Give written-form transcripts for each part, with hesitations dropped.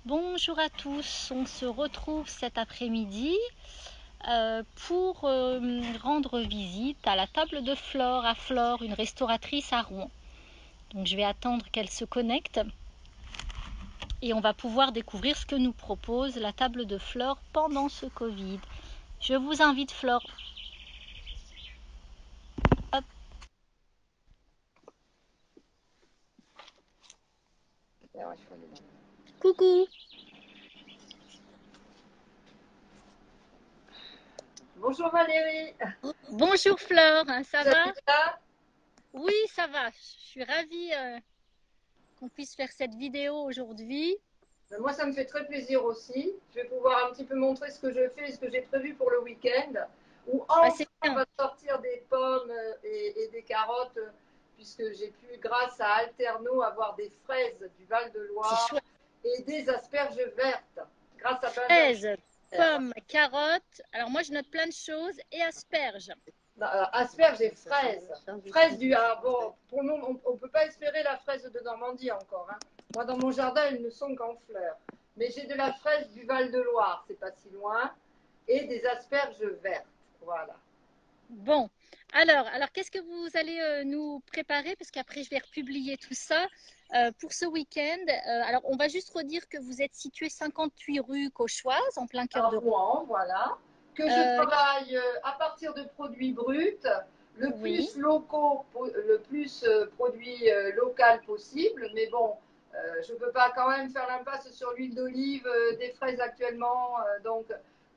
Bonjour à tous, on se retrouve cet après-midi pour rendre visite à la table de Flore, à Flore, une restauratrice à Rouen. Donc je vais attendre qu'elle se connecte et on va pouvoir découvrir ce que nous propose la table de Flore pendant ce Covid. Je vous invite Flore. Hop. Coucou. Bonjour Valérie. Bonjour Flore, ça Vous allez va? bien? Oui, ça va. Je suis ravie qu'on puisse faire cette vidéo aujourd'hui. Moi, ça me fait très plaisir aussi. Je vais pouvoir un petit peu montrer ce que je fais et ce que j'ai prévu pour le week-end, où Ah, enfin c'est on bien. va sortir des pommes et des carottes, puisque j'ai pu, grâce à Alterno, avoir des fraises du C'est Val-de-Loire chouette. et des asperges vertes, grâce à Benjamin. Fraises, pommes, carottes. Alors moi je note plein de choses et asperges. Asperges et fraises. Fraises du. Ah, bon, pour nous, on ne peut pas espérer la fraise de Normandie encore. Hein. Moi, dans mon jardin, elles ne sont qu'en fleurs. Mais j'ai de la fraise du Val-de-Loire, c'est pas si loin, et des asperges vertes. Voilà. Bon, alors qu'est-ce que vous allez nous préparer? Parce qu'après je vais republier tout ça pour ce week-end. Alors on va juste redire que vous êtes situé 58 rue Cauchoise, en plein cœur À de Rouen. Rouen, voilà. Que je Euh, travaille à partir de produits bruts, le oui, plus locaux, le plus produit local possible. Mais bon, je ne peux pas quand même faire l'impasse sur l'huile d'olive, des fraises actuellement. Donc,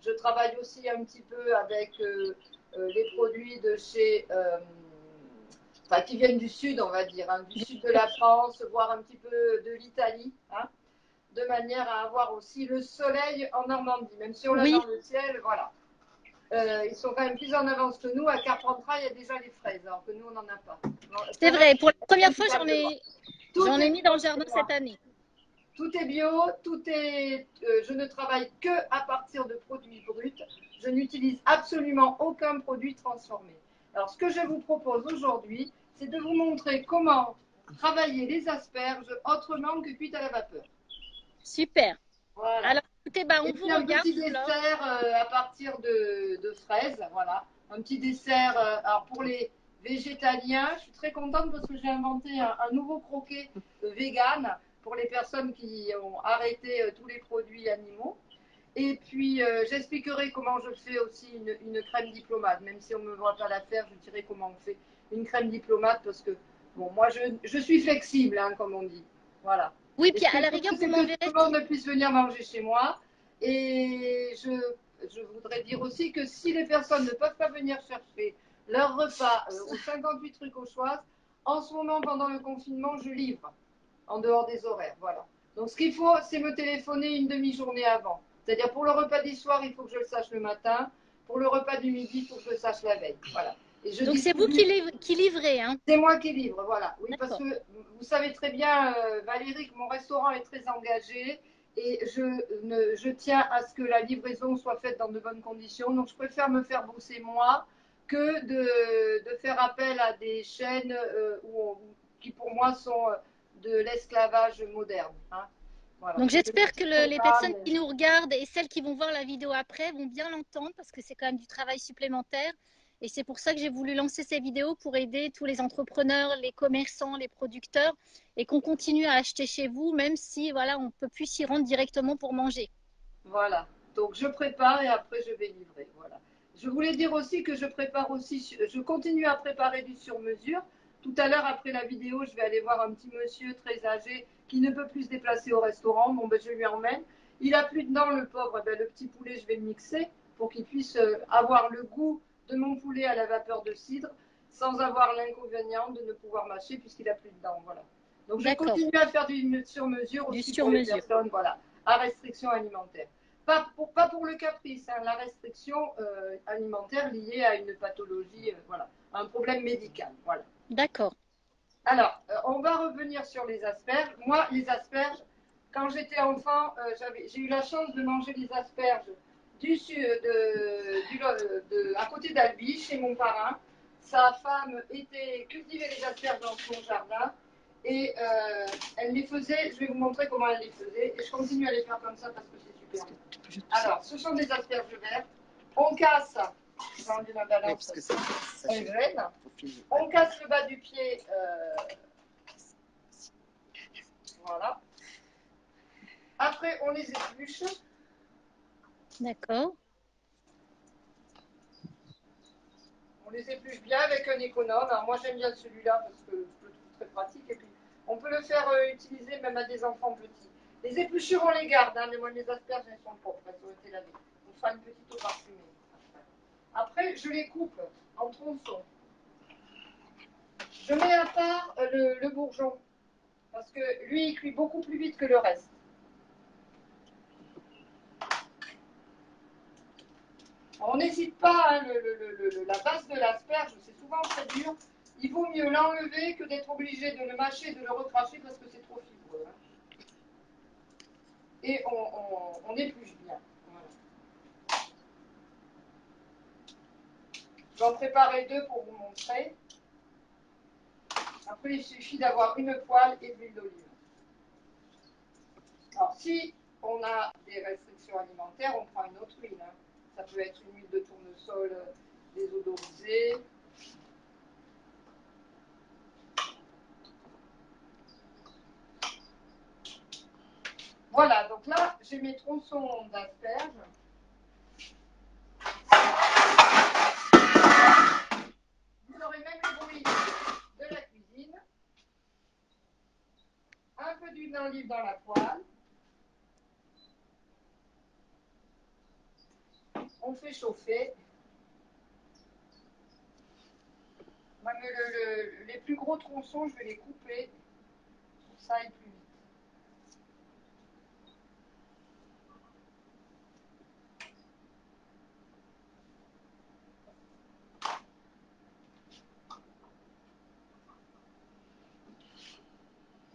je travaille aussi un petit peu avec les produits de chez, enfin, qui viennent du sud, on va dire, hein, du sud de la France, voire un petit peu de l'Italie. Hein, de manière à avoir aussi le soleil en Normandie, même si on l'a oui, dans le ciel, voilà. Ils sont quand même plus en avance que nous. À Carpentras, il y a déjà les fraises, alors que nous, on n'en a pas. c'est Celle-là, vrai. Pour la première fois c'est tout j'en ai est mis bio dans le jardin chez cette moi. année. Tout est bio, tout est. Je ne travaille que à partir de produits bruts. Je n'utilise absolument aucun produit transformé. Alors, ce que je vous propose aujourd'hui, c'est de vous montrer comment travailler les asperges autrement que cuites à la vapeur. Super. Voilà. Alors écoutez, bah, Et on vous puis un regarde, petit Flore. dessert à partir de fraises, voilà. Un petit dessert. Alors pour les végétaliens, je suis très contente parce que j'ai inventé un nouveau croquet vegan pour les personnes qui ont arrêté tous les produits animaux. Et puis j'expliquerai comment je fais aussi une crème diplomate. Même si on ne me voit pas la faire, je dirai comment on fait une crème diplomate parce que bon, moi je suis flexible, hein, comme on dit. Voilà. Oui, Et puis ce que à la je rigueur, veux, vous c'est que m'enverrez tout le si. monde puisse venir manger chez moi. Et je voudrais dire aussi que si les personnes ne peuvent pas venir chercher leur repas au 58 rue Cauchoise, en ce moment, pendant le confinement, je livre en dehors des horaires. Voilà. Donc ce qu'il faut, c'est me téléphoner une demi-journée avant. C'est-à-dire pour le repas du soir, il faut que je le sache le matin. Pour le repas du midi, il faut que je le sache la veille. Voilà. Et je Donc c'est vous qui, distribue. qui livrez, hein? C'est moi qui livre, voilà. Oui, parce D'accord. que vous savez très bien, Valérie, que mon restaurant est très engagé et je tiens à ce que la livraison soit faite dans de bonnes conditions. Donc, je préfère me faire bosser moi que de faire appel à des chaînes qui, pour moi, sont de l'esclavage moderne. Hein. Voilà. Donc Je ne j'espère que critiquerai les pas, personnes mais qui nous regardent et celles qui vont voir la vidéo après vont bien l'entendre parce que c'est quand même du travail supplémentaire. Et c'est pour ça que j'ai voulu lancer ces vidéos pour aider tous les entrepreneurs, les commerçants, les producteurs et qu'on continue à acheter chez vous même si voilà, on ne peut plus s'y rendre directement pour manger. voilà. Donc je prépare et après je vais livrer. Voilà. Je voulais dire aussi que je prépare aussi, je continue à préparer du sur-mesure. Tout à l'heure, après la vidéo, je vais aller voir un petit monsieur très âgé qui ne peut plus se déplacer au restaurant. Bon, ben, je lui emmène. Il a plus de dents, le pauvre. Ben, le petit poulet, je vais le mixer pour qu'il puisse avoir le goût de mon poulet à la vapeur de cidre sans avoir l'inconvénient de ne pouvoir mâcher puisqu'il a plus de dents. Voilà. Donc je D'accord, continue à faire du sur-mesure du aussi pour les sur-mesure. personnes, voilà, à restriction alimentaire. Pas pour le caprice, hein, la restriction alimentaire liée à une pathologie, voilà, un problème médical. Voilà. D'accord. Alors, on va revenir sur les asperges. Moi, les asperges, quand j'étais enfant, j'ai eu la chance de manger les asperges à côté d'Albi, chez mon parrain. Sa femme cultivait les asperges dans son jardin. Et elle les faisait, je vais vous montrer comment elle les faisait. Et je continue à les faire comme ça parce que c'est super. Alors, ce sont des asperges vertes. On casse, j'ai enlevé ma balance, elles graines. On casse le bas du pied. Voilà. Après, on les épluche. D'accord. On les épluche bien avec un économe. Alors, moi, j'aime bien celui-là parce que je le trouve très pratique. Et puis, on peut le faire utiliser même à des enfants petits. Les épluchures, on les garde. Hein, mais moi, les asperges, elles sont propres. Elles ont été lavées. On fera une petite eau parfumée. Après, je les coupe en tronçons. Je mets à part le bourgeon. Parce que lui, il cuit beaucoup plus vite que le reste. On n'hésite pas, hein, la base de l'asperge, c'est souvent très dur. Il vaut mieux l'enlever que d'être obligé de le mâcher, de le recracher parce que c'est trop fibreux. Hein. Et on épluche bien. Voilà. Je vais en préparer deux pour vous montrer. Après, il suffit d'avoir une poêle et de l'huile d'olive. Alors, si on a des restrictions alimentaires, on prend une autre huile. Hein. Ça peut être une huile de tournesol désodorisée. Voilà, donc là, j'ai mes tronçons d'asperges. Vous aurez même le bruit de la cuisine. Un peu d'huile d'olive dans la poêle. On fait chauffer. Les plus gros tronçons, je vais les couper. Pour ça aille plus vite.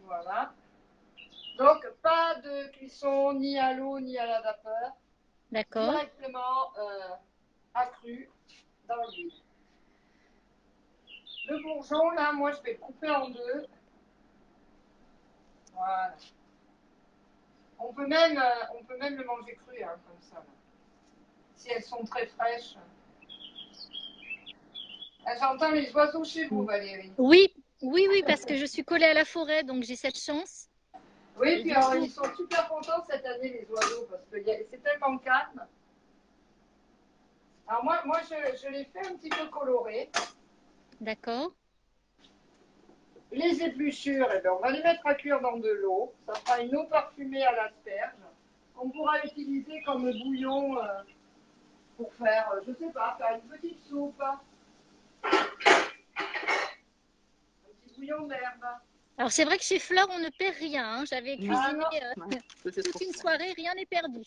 Voilà. Donc, pas de cuisson ni à l'eau ni à la vapeur. D'accord. Directement accru dans l'huile. Le bourgeon, là, moi, je vais le couper en deux. Voilà. On peut même le manger cru, hein, comme ça. Là. Si elles sont très fraîches. Ah, j'entends les oiseaux chez vous, Valérie. Oui, oui, oui, parce que je suis collée à la forêt, donc j'ai cette chance. Oui, Et puis du alors, coup, ils sont super contents cette année, les oiseaux, parce que c'est tellement calme. Alors moi je les fais un petit peu colorés. d'accord. Les épluchures, eh bien, on va les mettre à cuire dans de l'eau. Ça fera une eau parfumée à l'asperge qu'on pourra utiliser comme bouillon pour faire, je sais pas, faire une petite soupe. Un petit bouillon d'herbe. Alors c'est vrai que chez Fleur, on ne perd rien. Hein. J'avais Ah cuisiné non, toute une soirée, rien n'est perdu.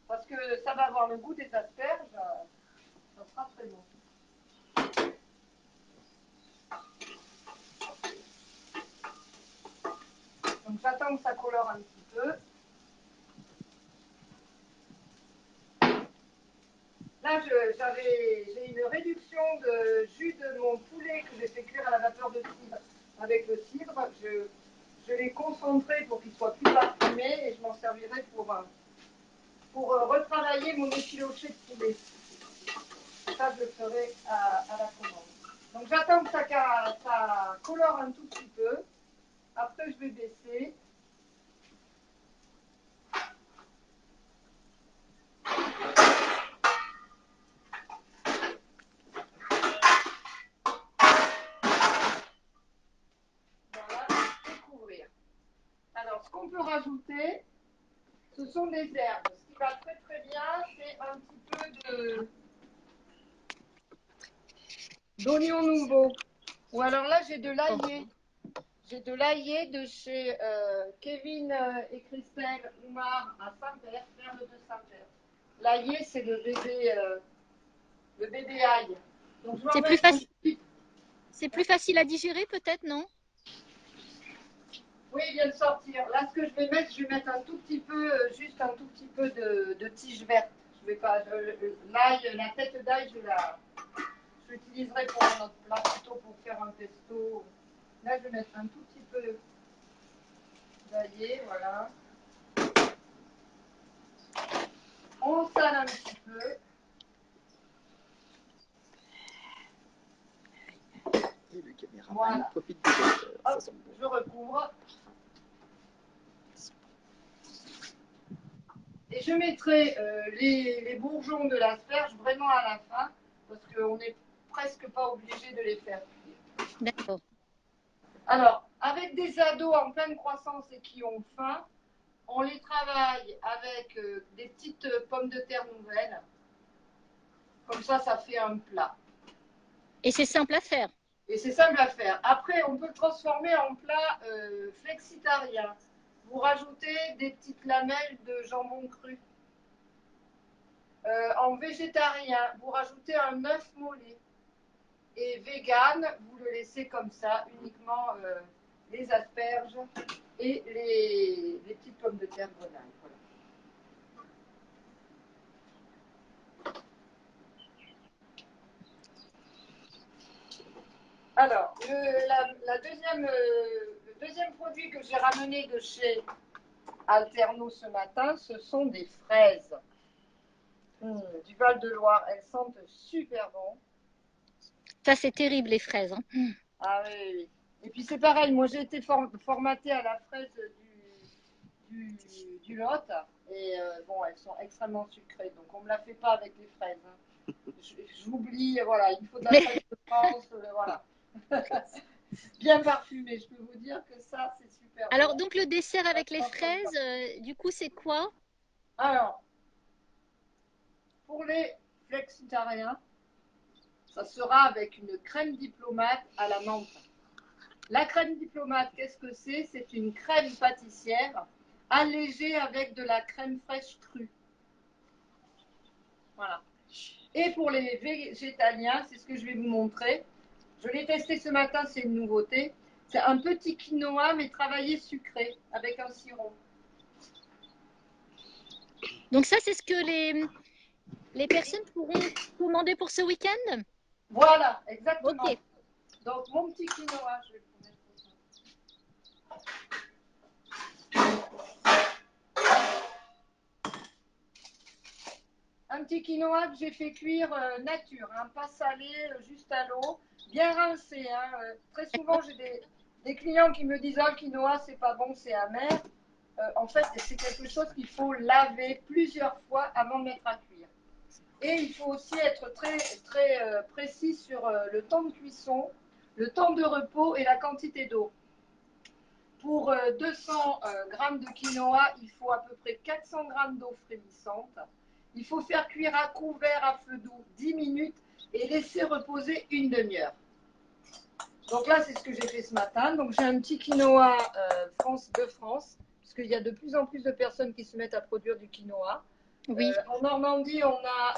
parce que ça va avoir le goût des asperges. Ça sera très bon. Donc j'attends que ça colore un petit peu. Là, j'ai une réduction de jus de mon poulet que j'ai fait cuire à la vapeur de cidre. Avec le cidre, je l'ai concentré pour qu'il soit plus parfumé et je m'en servirai pour retravailler mon effiloché de poulet. Ça, je le ferai à la commande. Donc j'attends que ça colore un tout petit peu. Après, je vais baisser. Voilà, et couvrir. Alors, ce qu'on peut rajouter, ce sont des herbes. Ce qui va très très bien, c'est un petit peu d'oignon nouveau. Ou alors là, j'ai de l'aillé. J'ai de l'aillé de chez Kevin et Christelle Oumar à Saint-Père, ferme de Saint-Père. L'aillé, c'est le bébé ail. Donc, je vais en C'est plus mettre un facile. petit. C'est plus facile à digérer, peut-être, non? Oui, il vient de sortir. Là, ce que je vais mettre un tout petit peu, juste un tout petit peu de tige verte. Je vais pas, l'ail, la tête d'ail, je l'utiliserai pour un autre plat, plutôt pour faire un pesto. Là, je vais mettre un tout petit peu d'aillé, voilà. On sale un petit peu. Et le caméraman Voilà. profite des odeurs. Hop, Ça sent bon. je recouvre. Et je mettrai les bourgeons de l'asperge vraiment à la fin, parce qu'on n'est presque pas obligé de les faire cuire. D'accord. Alors, avec des ados en pleine croissance et qui ont faim, on les travaille avec des petites pommes de terre nouvelles. Comme ça fait un plat. Et c'est simple à faire. Et c'est simple à faire. Après, on peut le transformer en plat flexitarien. Vous rajoutez des petites lamelles de jambon cru. En végétarien, vous rajoutez un œuf mollet. Et vegan, vous le laissez comme ça, uniquement les asperges et les petites pommes de terre grenaille. Voilà. Alors, le deuxième produit que j'ai ramené de chez Alterno ce matin, ce sont des fraises du Val-de-Loire. Elles sentent super bon. Ça, c'est terrible, les fraises. Hein. Ah oui, oui, oui. Et puis c'est pareil, moi j'ai été formatée à la fraise du Lot. Et bon, elles sont extrêmement sucrées. Donc on ne me la fait pas avec les fraises. Hein. J'oublie, voilà, il faut de la fraise de France. Voilà. Bien parfumée, je peux vous dire que ça, c'est super Alors, bon. donc, le dessert avec les fraises, du coup, c'est quoi? Alors, pour les flexitariens, ça sera avec une crème diplomate à la menthe. La crème diplomate, qu'est-ce que c'est? C'est une crème pâtissière allégée avec de la crème fraîche crue. Voilà. Et pour les végétaliens, c'est ce que je vais vous montrer. Je l'ai testé ce matin, c'est une nouveauté. C'est un petit quinoa, mais travaillé sucré, avec un sirop. Donc, ça, c'est ce que les personnes pourront commander pour ce week-end? Voilà, exactement. Ok. Donc, mon petit quinoa, je vais vous mettre un petit quinoa que j'ai fait cuire nature, hein, pas salé, juste à l'eau, bien rincé. Hein. Très souvent, j'ai des clients qui me disent ah, le quinoa, c'est pas bon, c'est amer. En fait, c'est quelque chose qu'il faut laver plusieurs fois avant de mettre à cuire. Et il faut aussi être très, très précis sur le temps de cuisson, le temps de repos et la quantité d'eau. Pour 200 grammes de quinoa, il faut à peu près 400 grammes d'eau frémissante. Il faut faire cuire à couvert à feu doux 10 minutes et laisser reposer une demi-heure. Donc là, c'est ce que j'ai fait ce matin. Donc j'ai un petit quinoa de France, parce qu'il y a de plus en plus de personnes qui se mettent à produire du quinoa. Oui. En Normandie, on a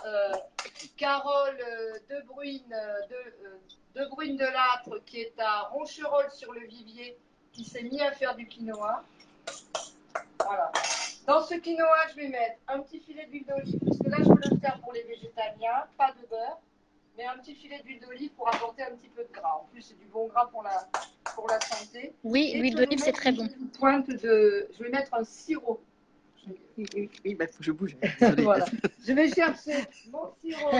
Carole de Bruyne de Lattre qui est à Roncherolles sur le Vivier, qui s'est mis à faire du quinoa. Voilà. Dans ce quinoa, je vais mettre un petit filet d'huile d'olive, parce que là, je veux le faire pour les végétaliens, pas de beurre, mais un petit filet d'huile d'olive pour apporter un petit peu de gras. En plus, c'est du bon gras pour la santé. Oui, l'huile d'olive, c'est très bon. Je vais mettre un sirop. Oui, bah, faut que je bouge. Désolé. Voilà. Je vais chercher mon sirop.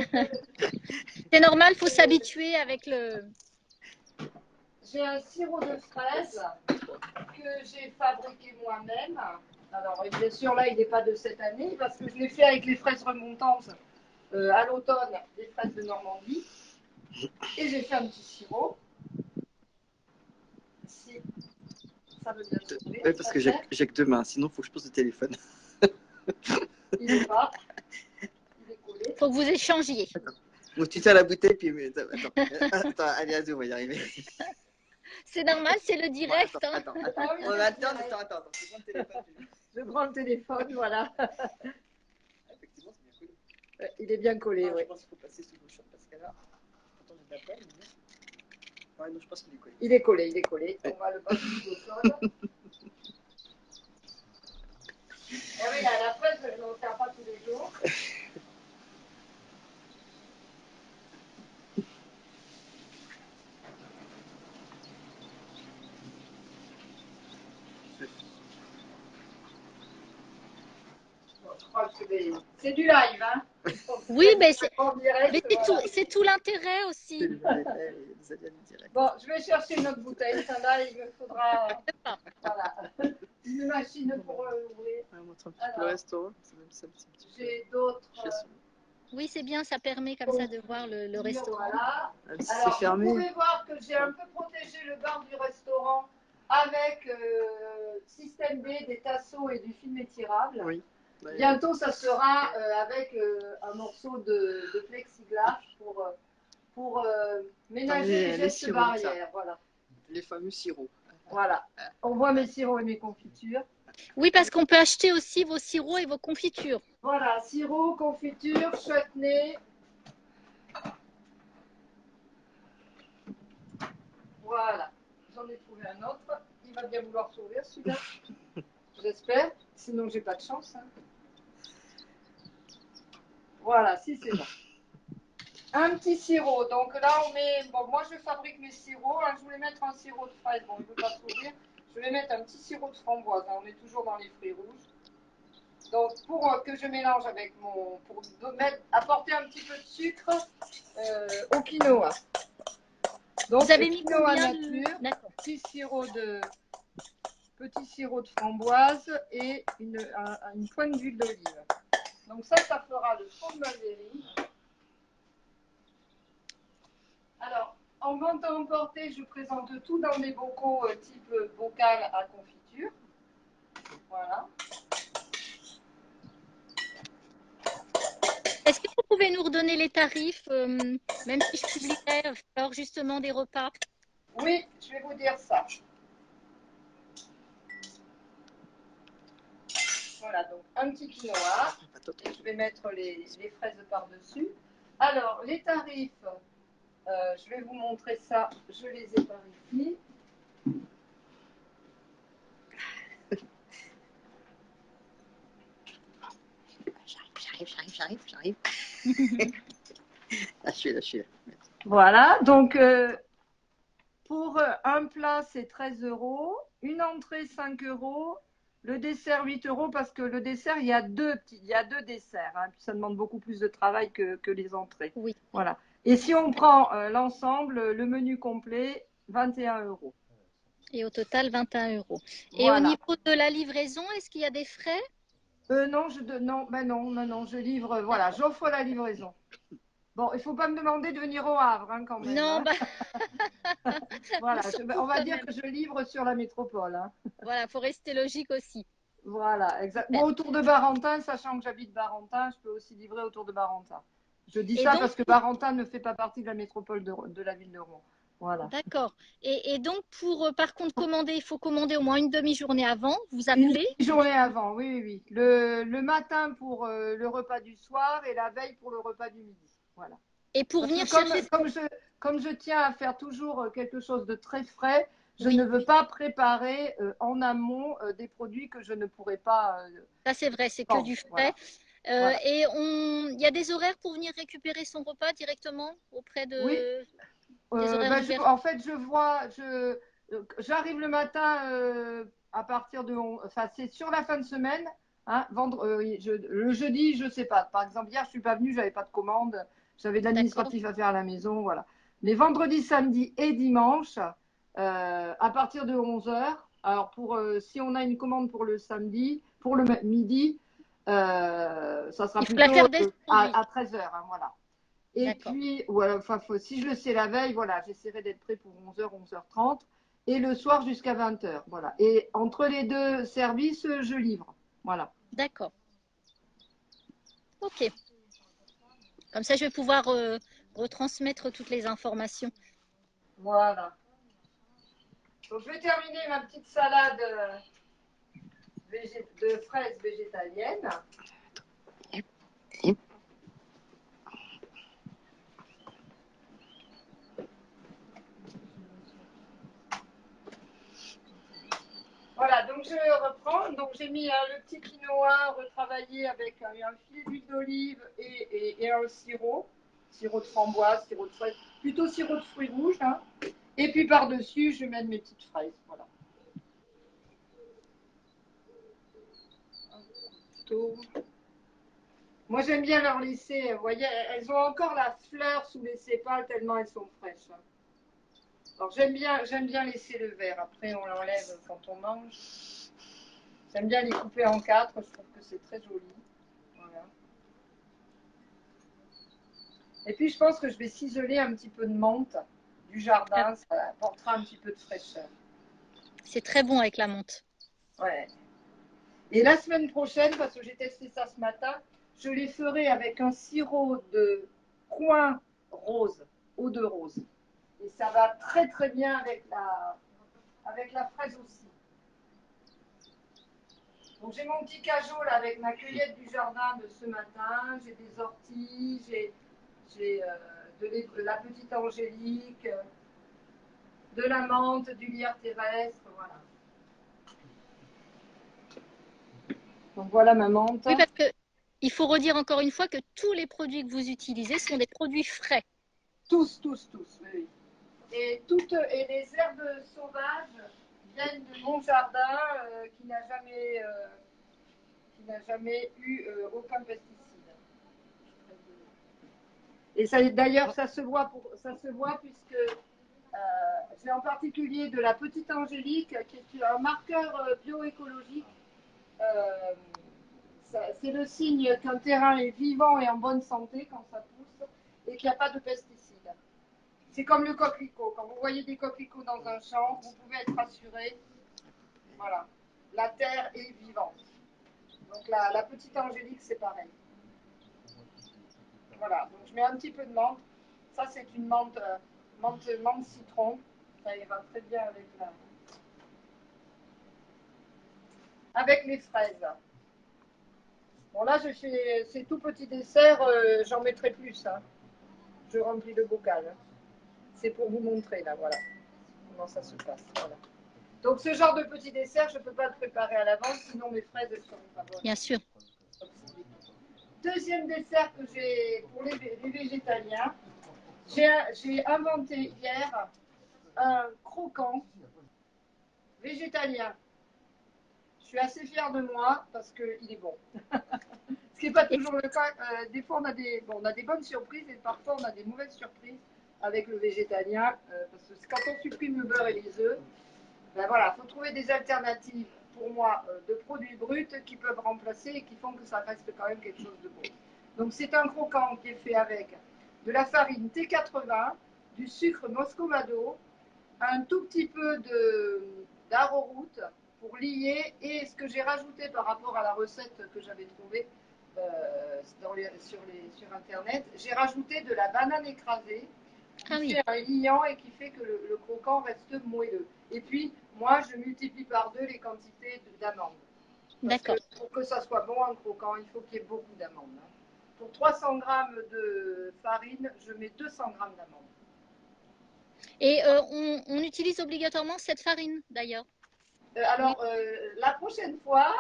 C'est normal, il faut s'habituer avec le... J'ai un sirop de fraise que j'ai fabriqué moi-même. Alors, bien sûr, là, il n'est pas de cette année parce que je l'ai fait avec les fraises remontantes à l'automne, des fraises de Normandie. Et j'ai fait un petit sirop. Si ça veut bien s'ouvrir. Ouais, parce que j'ai que deux mains, sinon il faut que je pose le téléphone. Il n'est pas. Il est collé. Il faut que vous échangiez. Donc tu tiens la bouteille, puis. Attends, allez, vas-y, on va y arriver. C'est normal, c'est le direct. Bon, attends. Ah oui, On va attendre, attends. je prends le téléphone, voilà. Effectivement, c'est bien collé. Il est bien collé, oui. Je pense qu'il faut passer sous l'eau chaude parce que là, attends, j'ai de la peine. Mais... Ouais, non, je pense qu'il est collé. Il est collé, il est collé. On va le passer sous l'eau chaude. Ah oui, la fraise, je n'en sers pas tous les jours. C'est du live, hein. Oui, mais En direct, voilà. c'est tout l'intérêt aussi. Bon, je vais chercher une autre bouteille. Ça là, il me faudra voilà, une machine pour ouvrir. Montre un petit peu le restaurant. J'ai d'autres. Oui, c'est bien, ça permet comme ça de voir le restaurant. Voilà. C'est fermé. Vous pouvez voir que j'ai un peu protégé le bar du restaurant avec système D, des tasseaux et du film étirable. Oui. Bientôt, ça sera avec un morceau de plexiglas pour ménager les gestes sirops, barrières. Voilà. Les fameux sirops. Voilà. On voit mes sirops et mes confitures. Oui, parce qu'on peut acheter aussi vos sirops et vos confitures. Voilà, sirop, confiture, chutney. Voilà. J'en ai trouvé un autre. Il va bien vouloir s'ouvrir celui-là. J'espère. Sinon, j'ai pas de chance. Hein. Voilà, si c'est bon. Un petit sirop. Donc là, on met. Bon, moi, je fabrique mes sirops. Hein. Je voulais mettre un sirop de fraise. Bon, il ne veut pas s'ouvrir. Je vais mettre un petit sirop de framboise. Hein. On est toujours dans les fruits rouges. Donc, pour que je mélange avec mon. Pour apporter un petit peu de sucre au quinoa. Donc, vous avez mis quinoa combien nature, D'accord. petit sirop de framboise et une pointe d'huile d'olive. Donc ça fera le fond de ma verrine. Alors, en vente à emporter, je présente tout dans des bocaux type bocal à confiture. Voilà. Est-ce que vous pouvez nous redonner les tarifs, même si je publierai lors justement des repas? Oui, je vais vous dire ça. Voilà, donc un petit quinoa. Je vais mettre les fraises par-dessus. Alors, les tarifs, je vais vous montrer ça. Je les ai par ici. J'arrive. Là, je suis là. Voilà, donc pour un plat, c'est 13 €. Une entrée, 5 €. Le dessert, 8 € parce que le dessert, il y a deux desserts. Hein, puis ça demande beaucoup plus de travail que les entrées. Oui. Voilà. Et si on prend l'ensemble, le menu complet, 21 €. Et au total, 21 €. Et au Voilà. niveau de la livraison, est-ce qu'il y a des frais? Non, je livre, voilà, j'offre la livraison. Bon, il ne faut pas me demander de venir au Havre hein, quand même. Non, Hein. Voilà, on va dire que je livre sur la métropole. Hein. Voilà, il faut rester logique aussi. Voilà, exactement. Ou autour de Barentin, sachant que j'habite Barentin, je peux aussi livrer autour de Barentin. Je dis ça parce que Barentin ne fait pas partie de la métropole de la ville de Rouen. Voilà. D'accord. Et donc, pour par contre commander, il faut commander au moins une demi-journée avant. Vous Une appelez? journée avant, oui. Le matin pour le repas du soir et la veille pour le repas du midi. Voilà. Et pour Parce venir que chercher. comme je tiens à faire toujours quelque chose de très frais, je Oui. ne veux pas préparer en amont des produits que je ne pourrais pas. Ça, c'est vrai, c'est que du frais. Voilà. Et il y a des horaires pour venir récupérer son repas directement auprès de Oui. des horaires d'ouverture. En fait, j'arrive le matin à partir de, enfin, c'est sur la fin de semaine. Hein, le jeudi, je sais pas. Par exemple, hier, je suis pas venue, j'avais pas de commande, j'avais de l'administratif à faire à la maison, voilà. Mais vendredi, samedi et dimanche, à partir de 11 h. Alors si on a une commande pour le samedi, pour le midi, ça sera plutôt à 13 h. Hein, voilà. Et puis, voilà, enfin, si je le sais la veille, voilà, j'essaierai d'être prêt pour 11 h, 11 h 30. Et le soir jusqu'à 20 h. Voilà. Et entre les deux services, je livre. Voilà. D'accord. Ok. Comme ça, je vais pouvoir retransmettre toutes les informations. Voilà. Donc, je vais terminer ma petite salade de fraises végétaliennes. Voilà, donc je reprends. Donc j'ai mis le petit quinoa retravaillé avec un filet d'huile d'olive et un sirop de framboise, sirop de fraise, plutôt sirop de fruits rouges. Hein. Et puis par-dessus, je mets mes petites fraises. Voilà. Un couteau. Moi, j'aime bien leur laisser, vous voyez, elles ont encore la fleur sous les sépales tellement elles sont fraîches. Alors, j'aime bien laisser le verre. Après, on l'enlève quand on mange. J'aime bien les couper en quatre. Je trouve que c'est très joli. Voilà. Et puis, je pense que je vais ciseler un petit peu de menthe du jardin. Ça apportera un petit peu de fraîcheur. C'est très bon avec la menthe. Ouais. Et la semaine prochaine, parce que j'ai testé ça ce matin, je les ferai avec un sirop de coin rose, eau de rose. Et ça va très très bien avec la fraise aussi. Donc j'ai mon petit cajot là avec ma cueillette du jardin de ce matin. J'ai des orties, j'ai de la petite angélique, de la menthe, du lierre terrestre, voilà. Donc voilà ma menthe. Oui, parce que il faut redire encore une fois que tous les produits que vous utilisez sont des produits frais. Tous, oui. Et les herbes sauvages viennent de mon jardin qui n'a jamais eu aucun pesticide. Et d'ailleurs, ça se voit puisque j'ai en particulier de la petite angélique qui est un marqueur bioécologique. Euh, c'est le signe qu'un terrain est vivant et en bonne santé quand ça pousse et qu'il n'y a pas de pesticides. C'est comme le coquelicot. Quand vous voyez des coquelicots dans un champ, vous pouvez être rassuré. Voilà. La terre est vivante. Donc la petite angélique, c'est pareil. Voilà. Donc je mets un petit peu de menthe. Ça, c'est une menthe citron. Ça ira très bien avec les fraises. Bon, là, je fais ces tout petits desserts. J'en mettrai plus. Hein. Je remplis le bocal. Hein. C'est pour vous montrer, là, voilà. Comment ça se passe. Voilà. Donc, ce genre de petit dessert, je ne peux pas le préparer à l'avance, sinon mes fraises, elles seront pas bonnes. Bien sûr. Deuxième dessert que j'ai pour les végétaliens, j'ai inventé hier un croquant végétalien. Je suis assez fière de moi parce qu'il est bon. Ce qui n'est pas toujours le cas. Des fois, on a des bonnes surprises et parfois, on a des mauvaises surprises avec le végétalien. Parce que quand on supprime le beurre et les œufs, ben voilà, il faut trouver des alternatives pour moi de produits bruts qui peuvent remplacer et qui font que ça reste quand même quelque chose de bon. Donc c'est un croquant qui est fait avec de la farine T80, du sucre Moscovado, un tout petit peu d'arrowroot pour lier et ce que j'ai rajouté par rapport à la recette que j'avais trouvée sur internet, j'ai rajouté de la banane écrasée qui fait un liant et qui fait que le croquant reste moelleux. Et puis, moi, je multiplie par 2 les quantités d'amandes. D'accord. Pour que ça soit bon, un croquant, il faut qu'il y ait beaucoup d'amandes. Hein. Pour 300 grammes de farine, je mets 200 grammes d'amandes. Et on utilise obligatoirement cette farine, d'ailleurs. Alors, la prochaine fois,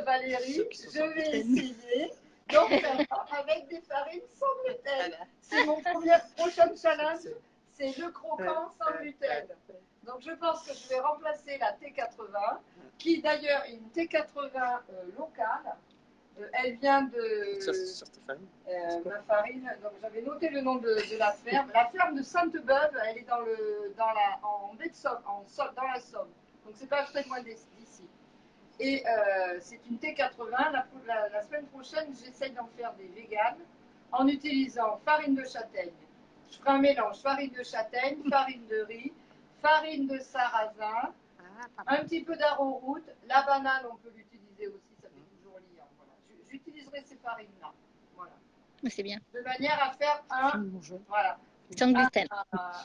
Valérie, je vais essayer d'en faire avec des farines sans gluten. C'est mon prochain challenge, c'est le croquant sans gluten. Donc, je pense que je vais remplacer la T80, qui d'ailleurs est une T80 locale. Elle vient de ma farine. Donc, j'avais noté le nom de la ferme. La ferme de Sainte-Beuve, elle est en baie de Somme, dans la Somme. Donc, c'est pas très loin d'ici. Et c'est une T80. La semaine prochaine, j'essaye d'en faire des véganes en utilisant farine de châtaigne. Je ferai un mélange farine de châtaigne, farine de riz, farine de sarrasin, un petit peu d'arrowroot. La banane, on peut l'utiliser aussi, ça fait toujours liant. Voilà. J'utiliserai ces farines-là. Voilà. C'est bien. De manière à faire Sans gluten.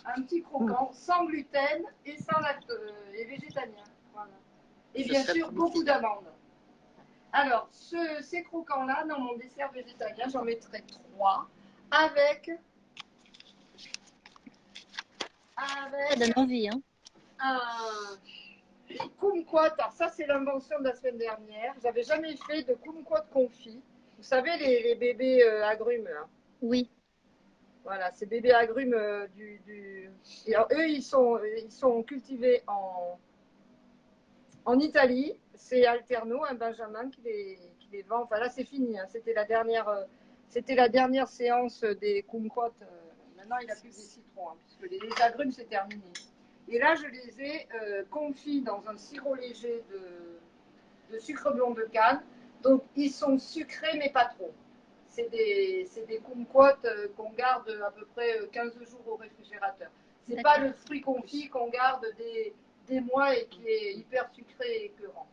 Un petit croquant sans gluten et sans et végétalien. Voilà. Et bien sûr, beaucoup d'amandes. Alors, ces croquants-là, dans mon dessert végétalien, j'en mettrai 3 avec Ça donne envie, hein. des kumquats. Alors ça, c'est l'invention de la semaine dernière. J'avais jamais fait de kumquats confit. Vous savez, les bébés agrumes, là. Oui. Voilà, ces bébés agrumes Et alors, eux, ils sont cultivés en Italie. C'est Alterno, un Benjamin, qui les vents. Enfin là, c'est fini. Hein. C'était la dernière séance des kumquats. Maintenant, il n'a plus que des citrons, hein, puisque les agrumes, c'est terminé. Et là, je les ai confits dans un sirop léger de sucre blond de canne. Donc, ils sont sucrés, mais pas trop. C'est des kumquats qu'on garde à peu près 15 jours au réfrigérateur. C'est pas le fruit confit qu'on garde des mois et qui est hyper sucré et écœurant.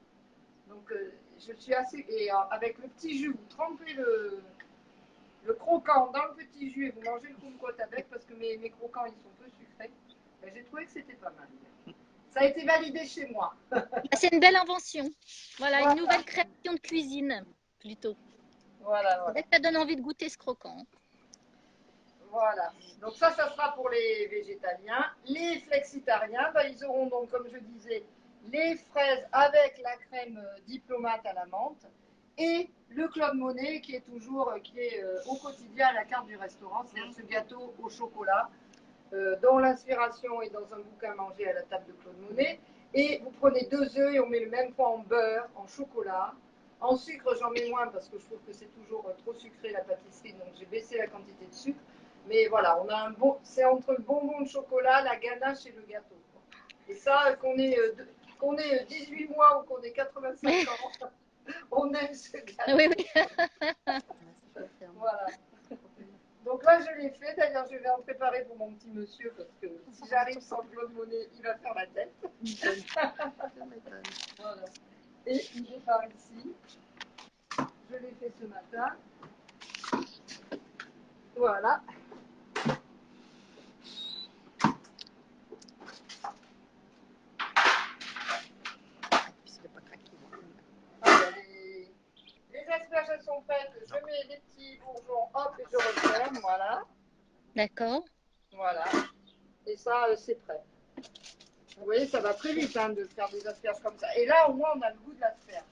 Donc, je suis assez. Et avec le petit jus, vous trempez le croquant dans le petit jus et vous mangez le kumquat avec, parce que mes croquants, ils sont peu sucrés. Ben, j'ai trouvé que c'était pas mal. Ça a été validé chez moi. C'est une belle invention. Voilà, une nouvelle création de cuisine, plutôt. Voilà. Ça donne envie de goûter ce croquant. Voilà. Donc ça sera pour les végétaliens. Les flexitariens, ben, ils auront donc, comme je disais, les fraises avec la crème diplomate à la menthe et le Claude Monet qui est au quotidien à la carte du restaurant, c'est-à-dire ce gâteau au chocolat dont l'inspiration est dans un bouquin mangé à la table de Claude Monet. Et vous prenez 2 œufs et on met le même poids en beurre, en chocolat. En sucre, j'en mets moins parce que je trouve que c'est toujours trop sucré la pâtisserie, donc j'ai baissé la quantité de sucre. Mais voilà, c'est entre le bonbon de chocolat, la ganache et le gâteau. Et ça, qu'on ait 18 mois ou qu'on ait 85 ans, on aime ce gâteau. Oui, oui. Voilà. Donc là, je l'ai fait. D'ailleurs, je vais en préparer pour mon petit monsieur parce que si j'arrive sans Claude Monet, il va faire la tête. Voilà. Et il est par ici. Je l'ai fait ce matin. Voilà. Les asperges sont prêtes. Je mets les petits bourgeons, hop, et je referme. Voilà. D'accord. Voilà. Et ça, c'est prêt. Vous voyez, ça va très vite hein, de faire des asperges comme ça. Et là, au moins, on a le goût de l'asperge.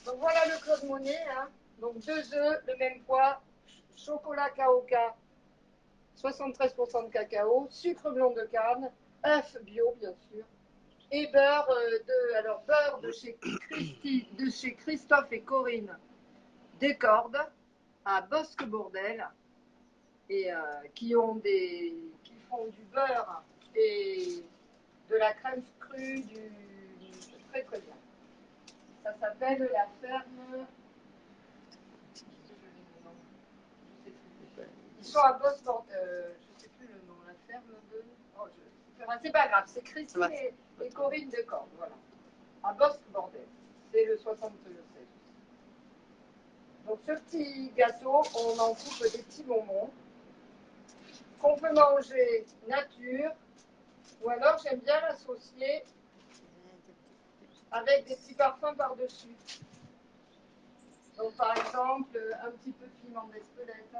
Donc voilà le Claude Monet. Hein. Donc 2 œufs, le même poids, chocolat Kaoka, 73% de cacao, sucre blond de canne, œuf bio bien sûr, et beurre beurre de chez Christophe et Corinne Descordes à Bosque Bordel et qui font du beurre et de la crème crue très très bien. Ça s'appelle la ferme. Ils sont à Bosque Bordel. Je ne sais plus le nom. La ferme de. Oh, c'est pas grave. C'est Christine et Corinne Descordes. Voilà. À Bosque Bordel. C'est le 76. Donc ce petit gâteau, on en coupe des petits bonbons qu'on peut manger nature, ou alors j'aime bien l'associer avec des petits parfums par-dessus. Donc par exemple, un petit peu de piment d'Espelette.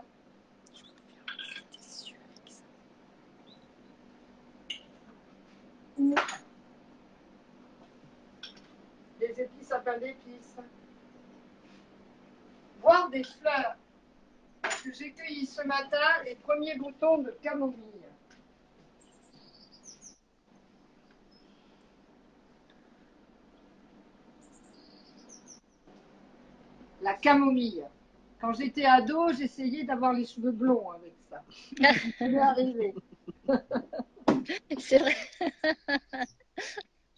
Ou des épices à pain d'épices. Voire des fleurs. Parce que j'ai cueilli ce matin les premiers boutons de camomille. La camomille. Quand j'étais ado, j'essayais d'avoir les cheveux blonds avec ça. Ça m'est arrivé. C'est vrai.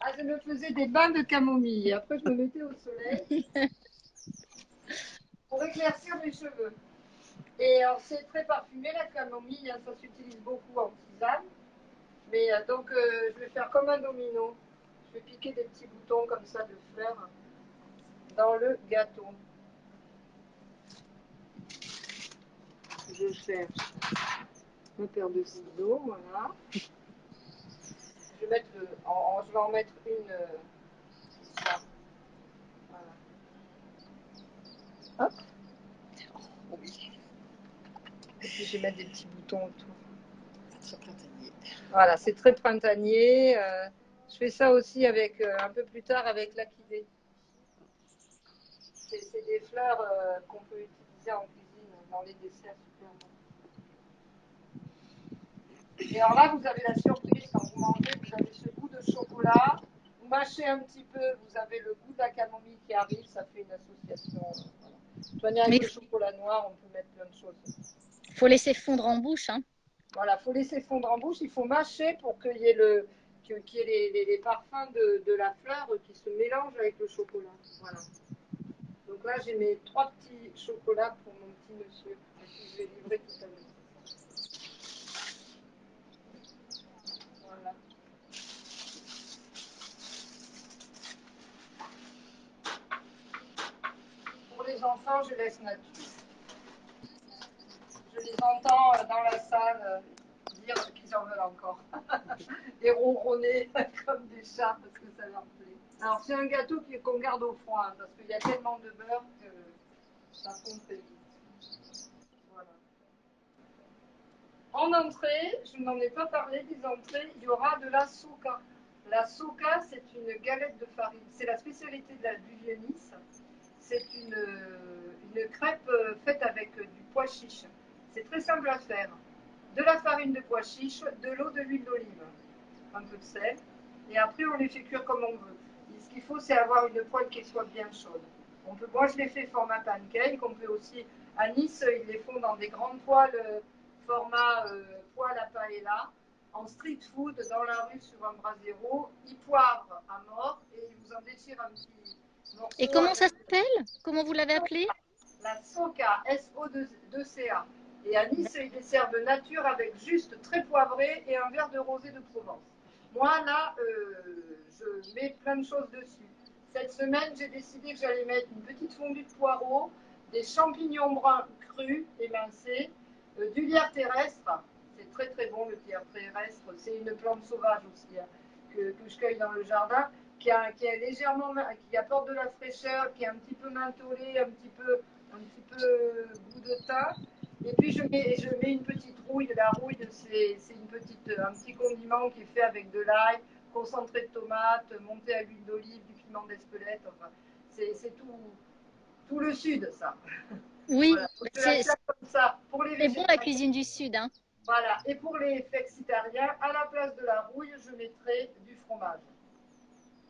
Ah, je me faisais des bains de camomille. Après, je me mettais au soleil pour éclaircir mes cheveux. Et c'est très parfumé, la camomille. Hein, ça s'utilise beaucoup en tisane. Mais donc, je vais faire comme un domino. Je vais piquer des petits boutons comme ça de fleurs dans le gâteau. Je cherche ma paire de ciseaux, voilà. Je vais, je vais en mettre une. Ça. Voilà. Hop. Oh oui. Et puis je vais mettre des petits boutons autour. C'est très printanier. Voilà, c'est très printanier. Je fais ça aussi avec un peu plus tard avec l'achidée. C'est des fleurs qu'on peut utiliser en cuisine dans les desserts super bons. Et alors là, vous avez la surprise quand vous mangez, vous avez ce goût de chocolat, vous mâchez un petit peu, vous avez le goût de la camomille qui arrive, ça fait une association. Voilà. De toute manière, Mais avec le chocolat noir, on peut mettre plein de choses. il faut laisser fondre en bouche, hein. Voilà, il faut laisser fondre en bouche, il faut mâcher pour qu'il y ait, les parfums de la fleur qui se mélangent avec le chocolat. Voilà. Donc là, j'ai mes 3 petits chocolats pour mon petit monsieur, à qui je vais livrer tout à l'heure. Voilà. Pour les enfants, je laisse nature. Je les entends dans la salle dire qu'ils en veulent encore. Et ronronner comme des chats parce que ça leur plaît. Alors, c'est un gâteau qu'on garde au froid, hein, parce qu'il y a tellement de beurre que ça fond très vite. Voilà. En entrée, je n'en ai pas parlé des entrées, il y aura de la souka. La souka, c'est une galette de farine. C'est la spécialité du Vieux-Nice. C'est une crêpe faite avec du pois chiche. C'est très simple à faire. De la farine de pois chiche, de l'eau, de l'huile d'olive, un peu de sel. Et après, on les fait cuire comme on veut. Et ce qu'il faut, c'est avoir une poêle qui soit bien chaude. Moi, je les fais format pancake. On peut aussi, à Nice, ils les font dans des grandes poêles format poêle à paella, en street food, dans la rue sur un brasero. Ils poivrent à mort et ils vous en déchirent un petit morceau. Et comment ça s'appelle? Comment vous l'avez appelé? La Soca, S-O-2-C-A. Et à Nice, ils les servent nature avec juste très poivré et un verre de rosé de Provence. Moi, là, je mets plein de choses dessus. Cette semaine, j'ai décidé que j'allais mettre une petite fondue de poireaux, des champignons bruns crus, émincés, du lierre terrestre. C'est très très bon le lierre terrestre. C'est une plante sauvage aussi, hein, que je cueille dans le jardin, qui est légèrement, qui apporte de la fraîcheur, qui est un petit peu mentholé, un petit peu goût de thym. Et puis je mets une petite rouille. La rouille, c'est un petit condiment qui est fait avec de l'ail, concentré de tomate, monté à l'huile d'olive, du piment d'Espelette. Enfin, c'est tout le sud, ça. Oui, Voilà. Je la sers comme ça pour les c'est bon la végétariens. cuisine du Sud, hein. Voilà. Et pour les flexitariens, à la place de la rouille, je mettrai du fromage,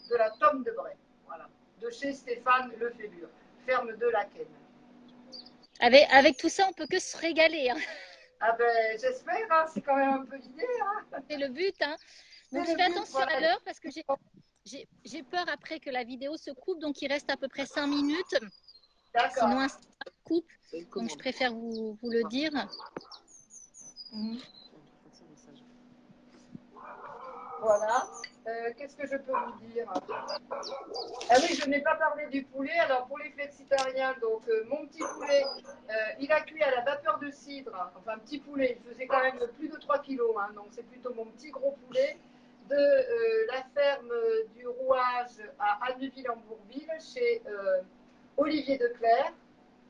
de la tome de Bray. Voilà. De chez Stéphane Lefébure, ferme de la Quenne. Avec tout ça, on peut que se régaler, hein. Ah ben, j'espère, hein, c'est quand même un peu l'idée. Hein. C'est le but, hein. Donc je C'est fais le but, attention voilà. à l'heure parce que j'ai peur après que la vidéo se coupe, donc il reste à peu près 5 minutes. Sinon, D'accord. un coupe. Donc je préfère vous le dire. Voilà. Qu'est-ce que je peux vous dire? Ah oui, je n'ai pas parlé du poulet. Alors pour les flexitariens, donc mon petit poulet, il a cuit à la vapeur de cidre. Enfin, petit poulet, il faisait quand même plus de 3 kilos. Hein, donc c'est plutôt mon petit gros poulet de la ferme du Rouage à Anneville-en-Bourville chez Olivier Declerc.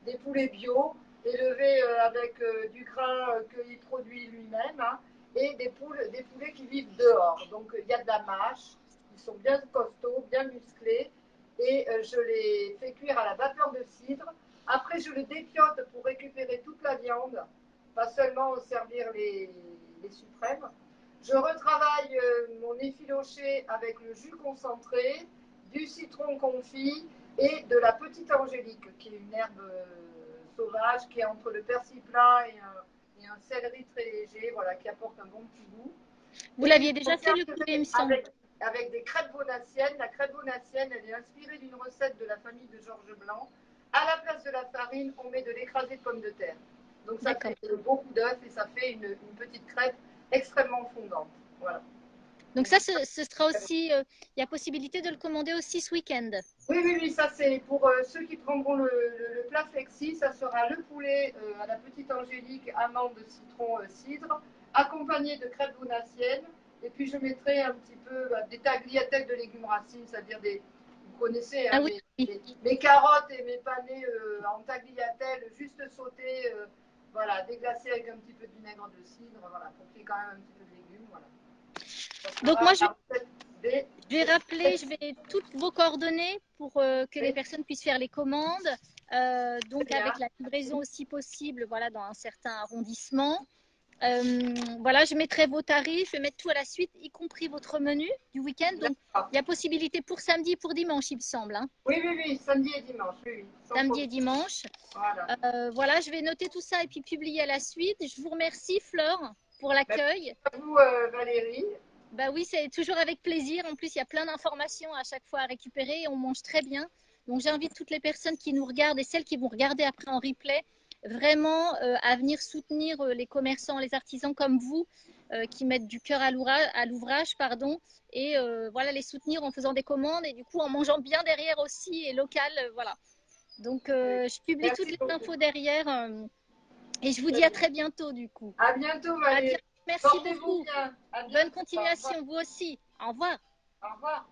Des poulets bio, élevés avec du grain qu'il produit lui-même, hein, et des poulets qui vivent dehors. Donc il y a de la mâche, ils sont bien costauds, bien musclés, et je les fais cuire à la vapeur de cidre. Après, je le dépiote pour récupérer toute la viande, pas seulement servir les suprêmes. Je retravaille mon effiloché avec le jus concentré, du citron confit et de la petite angélique, qui est une herbe sauvage qui est entre le persil plat et un céleri très léger, voilà, qui apporte un bon petit goût. Vous Et l'aviez puis, déjà fait le poulet, il me semble. avec des crêpes bonassiennes. La crêpe bonassienne, elle est inspirée d'une recette de la famille de Georges Blanc. À la place de la farine, on met de l'écrasé de pommes de terre. Donc ça fait beaucoup d'œufs et ça fait une petite crêpe extrêmement fondante. Voilà. Donc ça, ce sera aussi, il y a possibilité de le commander aussi ce week-end. Oui, ça c'est pour ceux qui prendront le plat flexi, ça sera le poulet à la petite angélique, amande, citron, cidre, accompagné de crêpes bonassiennes. Et puis je mettrai un petit peu des tagliatelles de légumes racines, c'est-à-dire vous connaissez, hein, Ah oui. mes carottes et mes panais en tagliatelles, juste sautées, voilà, déglacées avec un petit peu de vinaigre de cidre, voilà, pour qu'il y ait quand même un petit peu de légumes, voilà. Donc moi, je vais rappeler, je vais toutes vos coordonnées pour que les personnes puissent faire les commandes. Donc avec la livraison aussi possible, voilà, dans un certain arrondissement. Voilà, je mettrai vos tarifs, je vais mettre tout à la suite, y compris votre menu du week-end. Donc, il y a possibilité pour samedi et pour dimanche, il me semble. Hein. Oui, samedi et dimanche, oui. Samedi et dimanche. Voilà. Voilà, je vais noter tout ça et puis publier à la suite. Je vous remercie, Flore, pour l'accueil. À vous, Valérie. Bah oui, c'est toujours avec plaisir. En plus, il y a plein d'informations à chaque fois à récupérer et on mange très bien. Donc, j'invite toutes les personnes qui nous regardent et celles qui vont regarder après en replay vraiment à venir soutenir les commerçants, les artisans comme vous qui mettent du cœur à l'ouvrage, pardon, et voilà, les soutenir en faisant des commandes et du coup en mangeant bien derrière aussi et local, voilà. Donc, je publie toutes Merci les beaucoup. infos derrière et je vous dis à très bientôt du coup. À bientôt, À Valérie. bientôt. Merci Portez-vous beaucoup. bien. À bientôt. Bonne continuation, vous aussi. Au revoir. Au revoir.